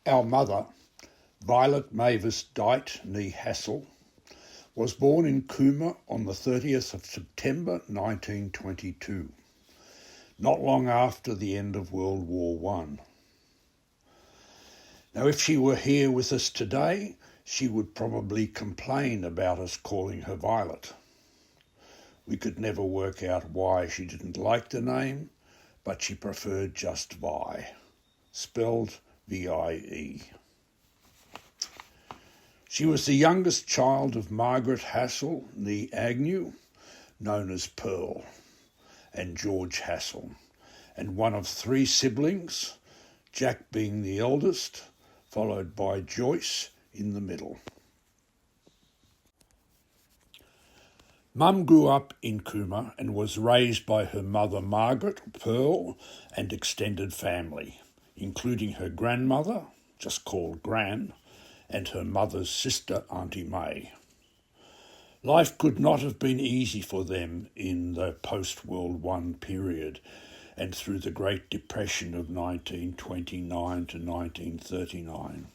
Our mother, Violet Mavis Dight nee Hassel, was born in Cooma on the 30th of September 1922, not long after the end of World War I. Now, if she were here with us today, she would probably complain about us calling her Violet. We could never work out why she didn't like the name, but she preferred just Vi, spelled V-I-E. She was the youngest child of Margaret Hassel nee Agnew, known as Pearl, and George Hassel, and one of three siblings, Jack being the eldest, followed by Joyce in the middle. Mum grew up in Cooma and was raised by her mother Margaret, Pearl, and extended family, including her grandmother, just called Gran, and her mother's sister, Auntie May. Life could not have been easy for them in the post-World War period and through the Great Depression of 1929 to 1939.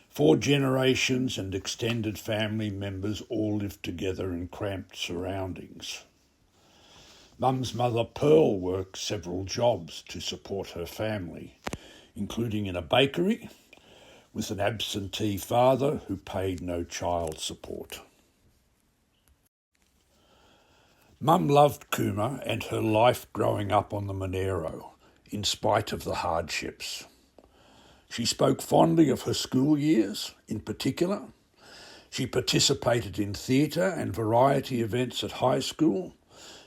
4 generations and extended family members all lived together in cramped surroundings. Mum's mother Pearl worked several jobs to support her family, including in a bakery, with an absentee father who paid no child support. Mum loved Cooma and her life growing up on the Monero, in spite of the hardships. She spoke fondly of her school years, in particular. She participated in theatre and variety events at high school.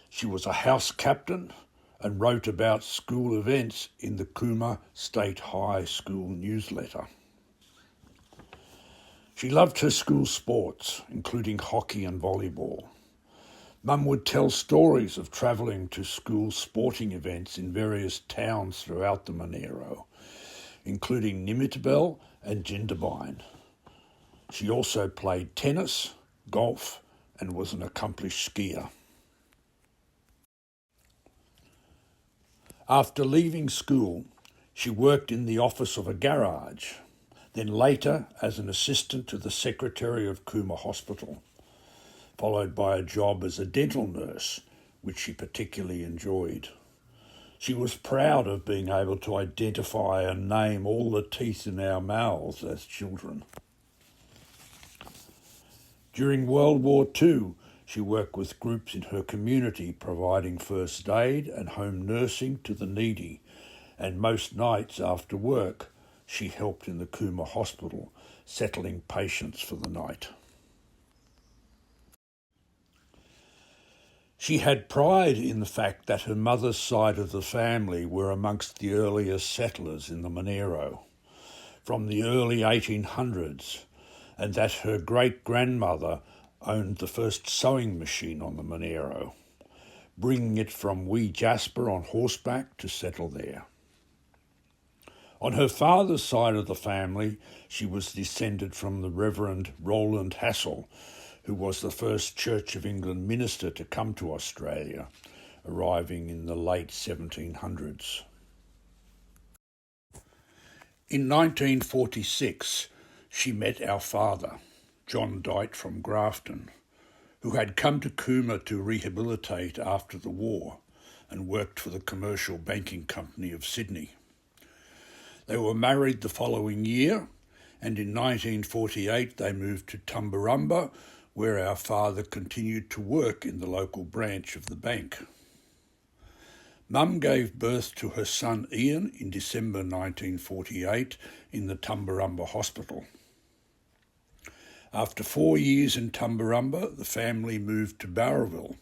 She was a house captain and wrote about school events in the Cooma State High School newsletter. She loved her school sports, including hockey and volleyball. Mum would tell stories of travelling to school sporting events in various towns throughout the Monero, including Nimitabel and Jindabyne. She also played tennis, golf, and was an accomplished skier. After leaving school, she worked in the office of a garage, then later as an assistant to the secretary of Cooma Hospital, followed by a job as a dental nurse, which she particularly enjoyed. She was proud of being able to identify and name all the teeth in our mouths as children. During World War II, she worked with groups in her community providing first aid and home nursing to the needy, and most nights after work, she helped in the Cooma Hospital, settling patients for the night. She had pride in the fact that her mother's side of the family were amongst the earliest settlers in the Monero, from the early 1800s, and that her great-grandmother owned the first sewing machine on the Monero, bringing it from wee Jasper on horseback to settle there. On her father's side of the family, she was descended from the Reverend Roland Hassel, who was the first Church of England minister to come to Australia, arriving in the late 1700s. In 1946, she met our father, John Dight from Grafton, who had come to Cooma to rehabilitate after the war and worked for the Commercial Banking Company of Sydney. They were married the following year, and in 1948 they moved to Tumbarumba, where our father continued to work in the local branch of the bank. Mum gave birth to her son Ian in December 1948 in the Tumbarumba Hospital. After 4 years in Tumbarumba, the family moved to Bowraville,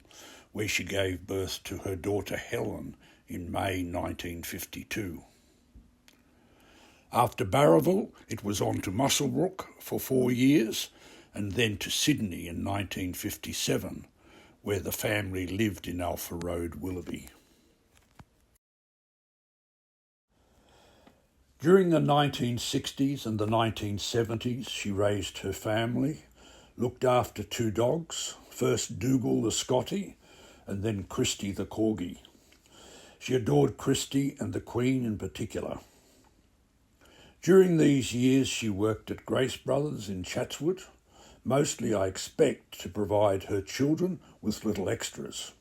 where she gave birth to her daughter Helen in May 1952. After Bowraville, it was on to Muswellbrook for 4 years, and then to Sydney in 1957, where the family lived in Alpha Road, Willoughby. During the 1960s and the 1970s, she raised her family, looked after 2 dogs, first Dougal the Scottie and then Christy the Corgi. She adored Christy and the Queen in particular. During these years she worked at Grace Brothers in Chatswood, mostly I expect to provide her children with little extras.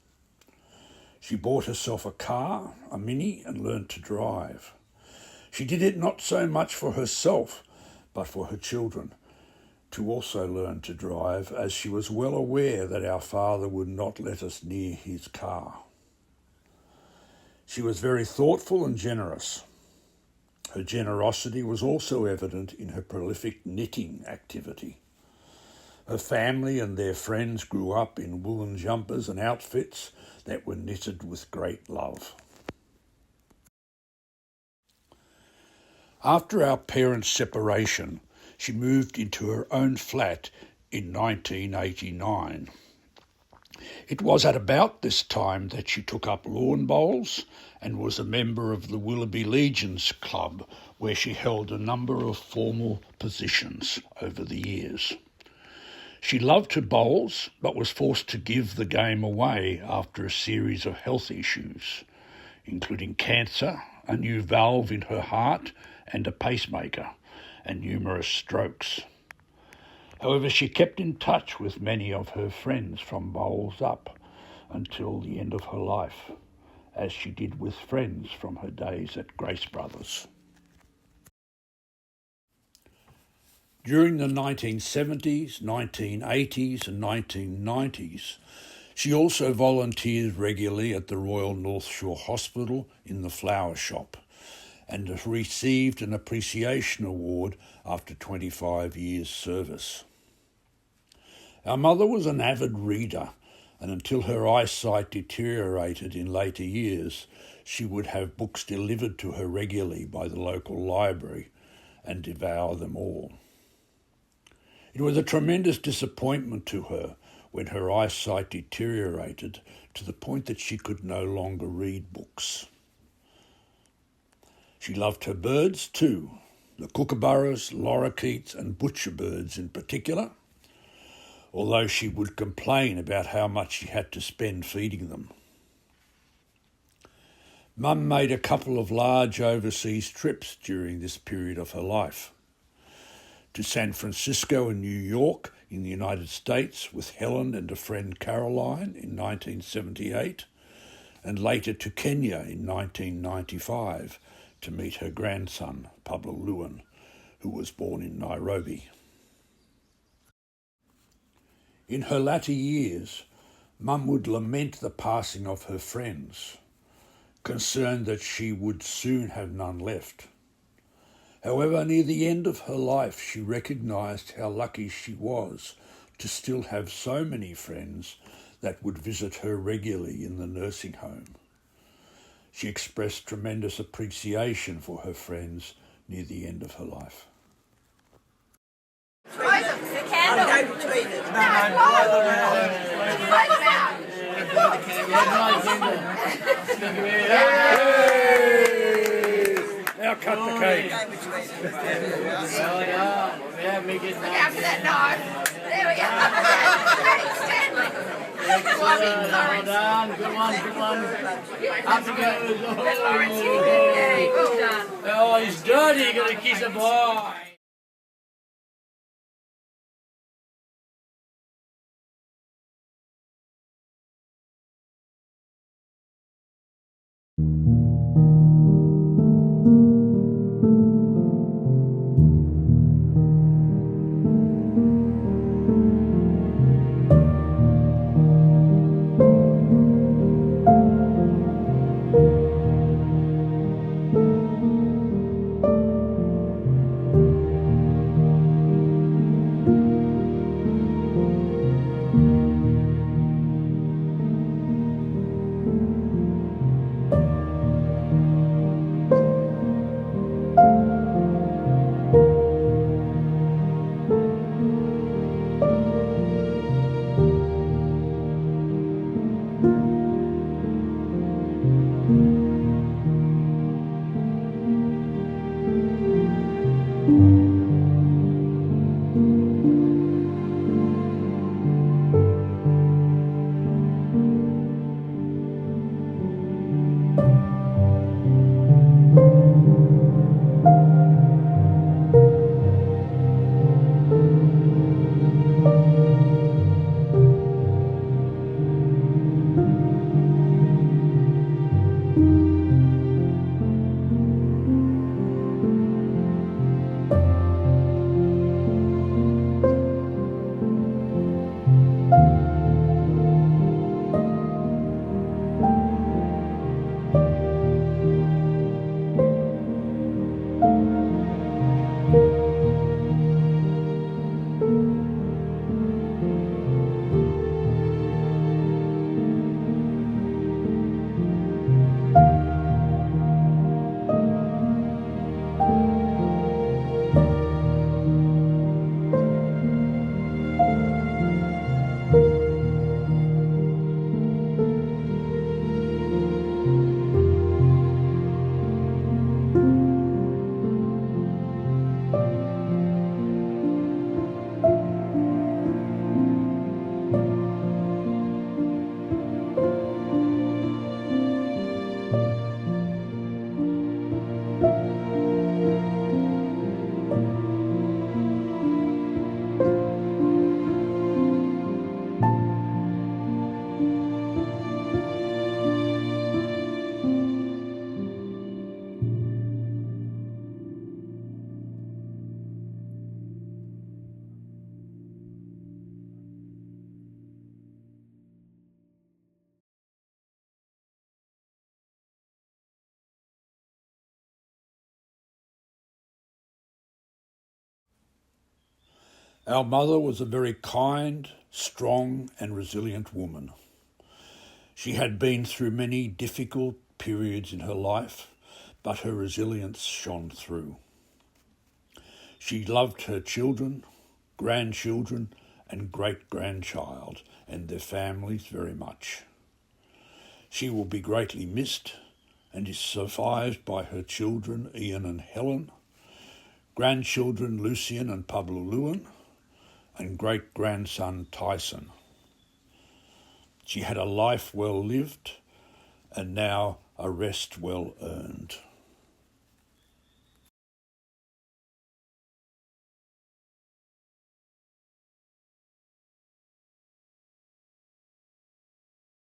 She bought herself a car, a Mini, and learned to drive. She did it not so much for herself, but for her children, to also learn to drive, as she was well aware that our father would not let us near his car. She was very thoughtful and generous. Her generosity was also evident in her prolific knitting activity. Her family and their friends grew up in woolen jumpers and outfits that were knitted with great love. After our parents' separation, she moved into her own flat in 1989. It was at about this time that she took up lawn bowls and was a member of the Willoughby Legions Club, where she held a number of formal positions over the years. She loved her bowls, but was forced to give the game away after a series of health issues, including cancer, a new valve in her heart and a pacemaker, and numerous strokes. However, she kept in touch with many of her friends from bowls up until the end of her life, as she did with friends from her days at Grace Brothers. During the 1970s, 1980s and 1990s, she also volunteered regularly at the Royal North Shore Hospital in the flower shop, and has received an appreciation award after 25 years' service. Our mother was an avid reader, and until her eyesight deteriorated in later years, she would have books delivered to her regularly by the local library and devour them all. It was a tremendous disappointment to her when her eyesight deteriorated to the point that she could no longer read books. She loved her birds too, the kookaburras, lorikeets and butcherbirds in particular, although she would complain about how much she had to spend feeding them. Mum made a couple of large overseas trips during this period of her life, to San Francisco and New York in the United States with Helen and a friend Caroline in 1978, and later to Kenya in 1995 to meet her grandson, Pablo Lewin, who was born in Nairobi. In her latter years, Mum would lament the passing of her friends, concerned that she would soon have none left. However, near the end of her life, she recognised how lucky she was to still have so many friends that would visit her regularly in the nursing home. She expressed tremendous appreciation for her friends near the end of her life. Close them, the candle. I'll go between them. Now cut the cake. Look out for that knife. There we go. Hey, Stanley. Well done, good one. Up he goes. Yay, well done. Oh, he's dirty, you're going to kiss a boy. Our mother was a very kind, strong and resilient woman. She had been through many difficult periods in her life, but her resilience shone through. She loved her children, grandchildren and great-grandchild and their families very much. She will be greatly missed and is survived by her children Ian and Helen, grandchildren Lucian and Pablo Lewin, and great-grandson Tyson. She had a life well lived and now a rest well earned.